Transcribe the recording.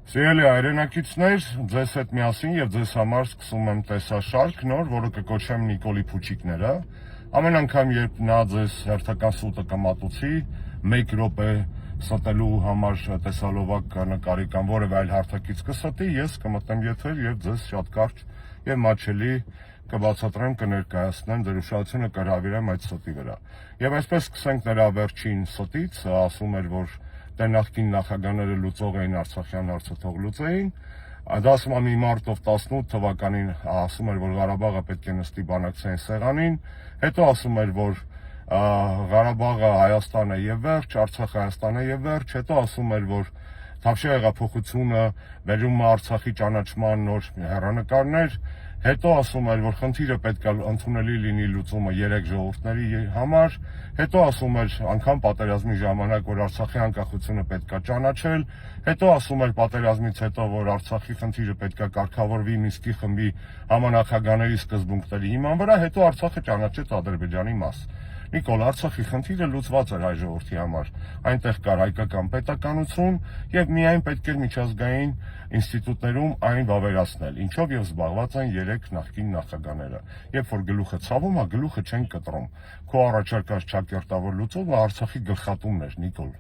Սիրելի հայրենակիցներ, ձեզ հետ միասին եւ ձեզ համար սկսում եմ տեսաշարք նոր, որը կկոչեմ Նիկոլի փուչիկները։ Ամեն անգամ, երբ նա ձեզ հերթական սուտը կմատուցի, 1 րոպե ստելու համար տեսալովակ նկարի կամ որևէ այլ հարթակից կստի, ես կմտնեմ եթեր եւ ձեզ շատ կարճ եւ մատչելի կբացատրեմ, կներկայացնեմ, ձեր ուշադրությունը կհրավիրեմ այդ ստի վրա։ Եվ այսպես սկսենք նրա վերջին ստից, ասում էր, որ դե նախկին նախագահները լուծող էին, Արցախյան հարցը թող լուծեին։ Դա ասում է մի մարտով 18 թվականին ասում էր, որ Ղարաբաղը պետք է նստի բանակցային սեղանին, հետո ասում էր, որ Ղարաբաղը Հայաստանը եւ վերջ, Արցախը Հայաստանը եւ վերջ, հետո ասում էր, որ Թավշյա հեղափոխությունը վերում է Արցախի ճանաչման նոր հեռանկարներ, հետո ասում էր, որ խնդիրը պետք է ընդունելի լինի լուծումը 3 ժողովուրդների համար, հետո ասում էր անգամ պատերազմի ժամանակ, որ Արցախի անկախությունը պետք է ճանաչել, հետո ասում էր պատերազմից հետո, որ Արցախի խնդիրը պետք է կարգավորվի Մինսկի խմբի համանախագահների սկզբունքների հիման վրա, հետո Արցախը ճանաչեց Ադրբեջանի մաս։ Նիկոլ, Արցախի խնդիրը լուծված էր հայ ժողովրդի համար, այնտեղ կար հայկական պետականություն եւ միայն պետք էր միջազգային ինստիտուտներում այն վավերացնել, ինչով եւ զբաղված են 3 նախկին նախագահները։ Երբ որ գլուխը ցավում է, գլուխը չեն կտրում։ Քո առաջարկած ճակերտավոր լուծումը Արցախի գլխատումն էր, Նիկոլ։